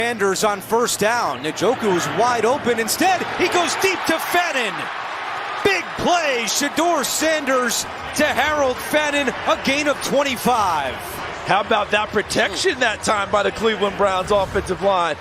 Sanders on first down. Njoku is wide open. Instead, he goes deep to Fannin. Big play. Shedeur Sanders to Harold Fannin. A gain of 25. How about that protection that time by the Cleveland Browns offensive line?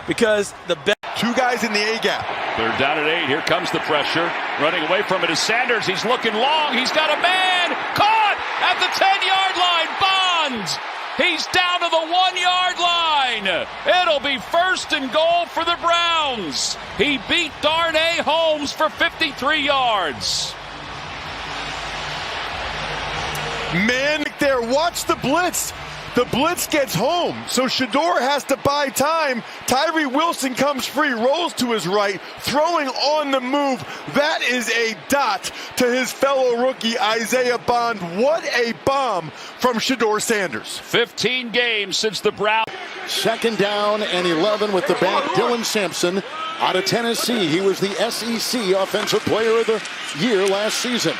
Because the two guys in the A-gap. They're down at 8. Here comes the pressure. Running away from it is Sanders. He's looking long. He's got a man. Caught at the 10-yard line. Bonds. He's down to the 1-yard line. It'll be 1st and goal for the Browns. He beat Darnay Holmes for 53 yards. Man, there, watch the blitz. The blitz gets home, so Shedeur has to buy time. Tyree Wilson comes free, rolls to his right, throwing on the move. That is a dot to his fellow rookie, Isaiah Bond. What a bomb from Shedeur Sanders. 15 games since the Browns. 2nd down and 11 with the back. Dylan Sampson out of Tennessee. He was the SEC Offensive Player of the Year last season.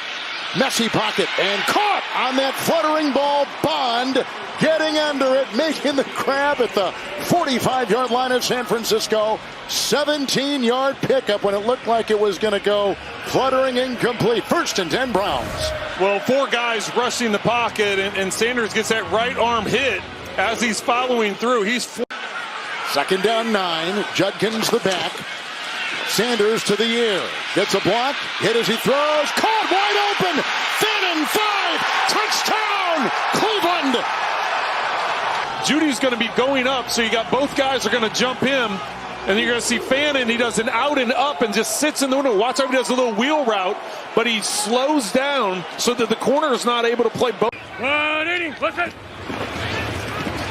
Messy pocket and caught on that fluttering ball. Bond getting under it, making the grab at the 45-yard line of San Francisco. 17-yard pickup when it looked like it was going to go fluttering incomplete. 1st and 10 Browns. Well, 4 guys rushing the pocket, and Sanders gets that right arm hit as he's following through. 2nd down 9. Judkins the back. Sanders to the air. Gets a block. Hit as he throws. Caught wide open. Fannin 5. Touchdown. Cleveland. Judy's going to be going up, so you got both guys are going to jump him. And you're going to see Fannin. He does an out and up and just sits in the window. Watch how he does a little wheel route, but he slows down so that the corner is not able to play both.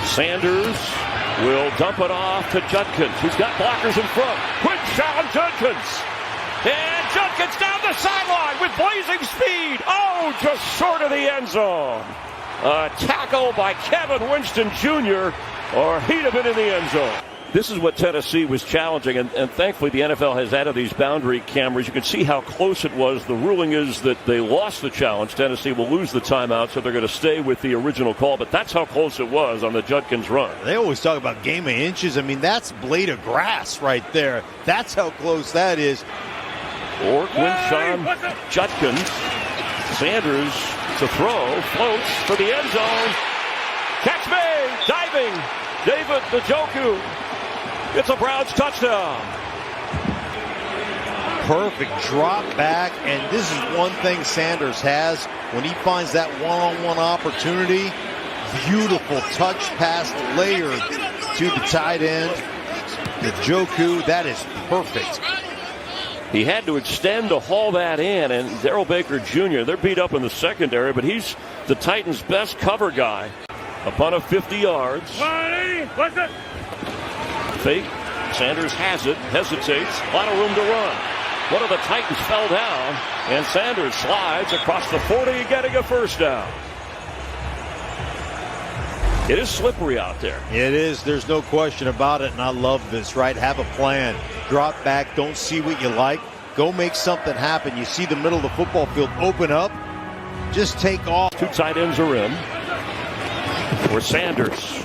Sanders will dump it off to Judkins, who's got blockers in front. Quick shot on Judkins. And Judkins down the sideline with blazing speed. Oh, just short of the end zone. A tackle by Kevin Winston Jr., or he'd have been in the end zone. This is what Tennessee was challenging, and thankfully the NFL has added these boundary cameras. You can see how close it was. The ruling is that they lost the challenge. Tennessee will lose the timeout, so they're going to stay with the original call. But that's how close it was on the Judkins run. They always talk about game of inches. I mean, that's a blade of grass right there. That's how close that is. Or Quinshawn Judkins. Sanders to throw, floats for the end zone. Catch me, diving, David Njoku. It's a Browns touchdown. Perfect drop back, and this is one thing Sanders has when he finds that one-on-one opportunity. Beautiful touch pass layered to the tight end. Njoku, that is perfect. He had to extend to haul that in, and Darrell Baker Jr., they're beat up in the secondary, but he's the Titans' best cover guy. Upon a 50 yards. Fake. Sanders has it, hesitates, a lot of room to run. One of the Titans fell down, and Sanders slides across the 40, getting a 1st down. It is slippery out there. It is. There's no question about it, and I love this, right? Have a plan. Drop back. Don't see what you like. Go make something happen. You see the middle of the football field open up. Just take off. 2 tight ends are in. For Sanders.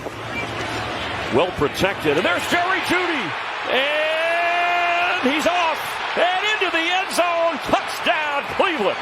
Well protected. And there's Jerry Jeudy. And he's off. And into the end zone. Touchdown, Cleveland.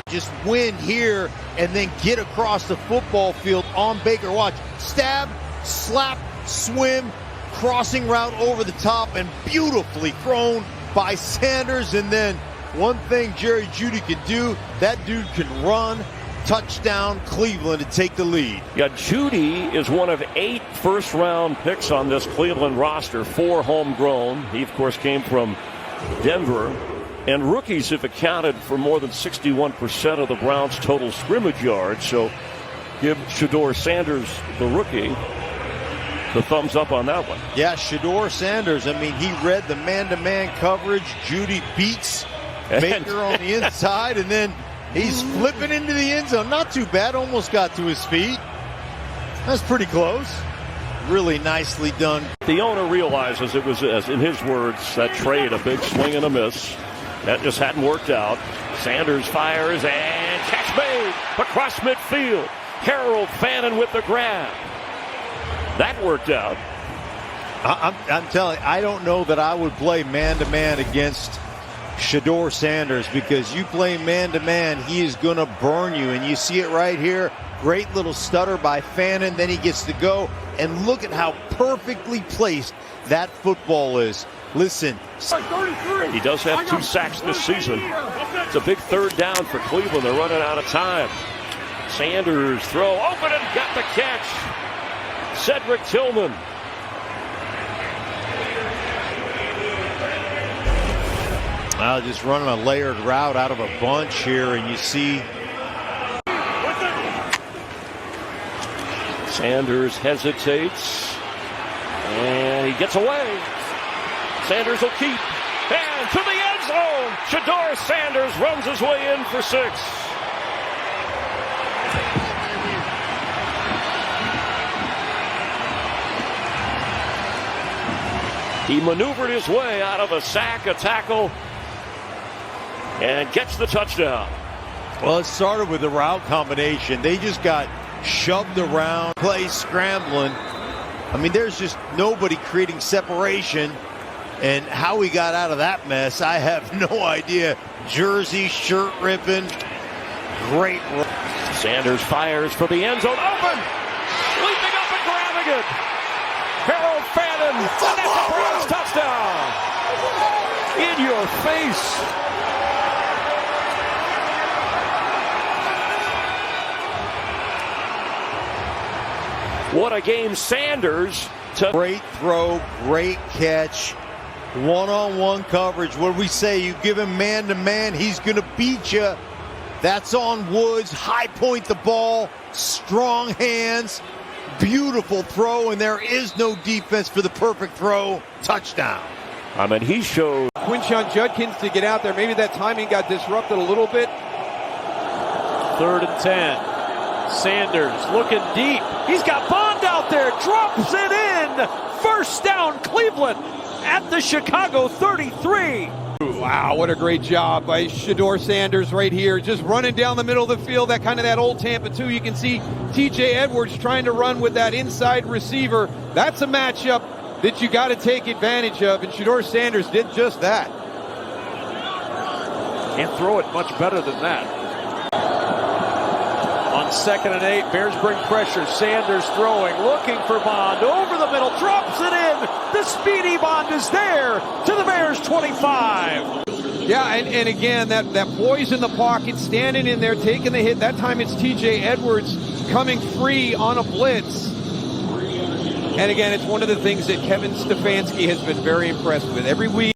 Just win here and then get across the football field on Baker. Watch. Stab, slap, swim, crossing route over the top, and beautifully thrown by Sanders. And then one thing Jerry Jeudy can do, that dude can run. Touchdown, Cleveland to take the lead. Yeah, Jeudy is one of 8 first-round picks on this Cleveland roster, 4 homegrown. He, of course, came from Denver. And rookies have accounted for more than 61% of the Browns' total scrimmage yards. So give Shedeur Sanders, the rookie, the thumbs up on that one. Yeah, Shedeur Sanders. I mean, he read the man-to-man coverage. Jeudy beats Baker on the inside, and then he's flipping into the end zone. Not too bad. Almost got to his feet. That's pretty close. Really nicely done. The owner realizes it was, as in his words, that trade, a big swing and a miss. That just hadn't worked out. Sanders fires and catch made across midfield. Harold Fannin with the grab. That worked out. I'm telling you, I don't know that I would play man-to-man against Shedeur Sanders, because you play man-to-man, he is going to burn you. And you see it right here. Great little stutter by Fannin. Then he gets to go. And look at how perfectly placed that football is. Listen. He does have 2 sacks this season. It's a big third down for Cleveland. They're running out of time. Sanders throw open and got the catch. Cedric Tillman. Just running a layered route out of a bunch here, and you see Sanders hesitates, and he gets away. Sanders will keep, and to the end zone. Shedeur Sanders runs his way in for 6. He maneuvered his way out of a sack, a tackle, and gets the touchdown. Well, it started with the route combination. They just got shoved around, play scrambling. I mean, there's just nobody creating separation. And how he got out of that mess, I have no idea. Jersey, shirt ripping, great. Sanders fires for the end zone, open, leaping up and grabbing it. Harold Fannin, and that's a Browns touchdown. In your face. What a game. Sanders to great throw, great catch, one-on-one coverage. What do we say? You give him man-to-man, he's going to beat you. That's on Woods. High point the ball, strong hands, beautiful throw, and there is no defense for the perfect throw. Touchdown. I mean, he showed Quinshon Judkins to get out there. Maybe that timing got disrupted a little bit. 3rd and 10. Sanders looking deep. He's got Bond out there. Drops it in. First down, Cleveland at the Chicago 33. Wow, what a great job by Shedeur Sanders right here. Just running down the middle of the field. That old Tampa 2. You can see TJ Edwards trying to run with that inside receiver. That's a matchup that you got to take advantage of, and Shedeur Sanders did just that. Can't throw it much better than that. On 2nd and 8, Bears bring pressure. Sanders throwing, looking for Bond. Over the middle, drops it in. The speedy Bond is there to the Bears 25. Yeah, and again, that poise in the pocket, standing in there, taking the hit. That time it's TJ Edwards coming free on a blitz. And again, it's one of the things that Kevin Stefanski has been very impressed with. Every week.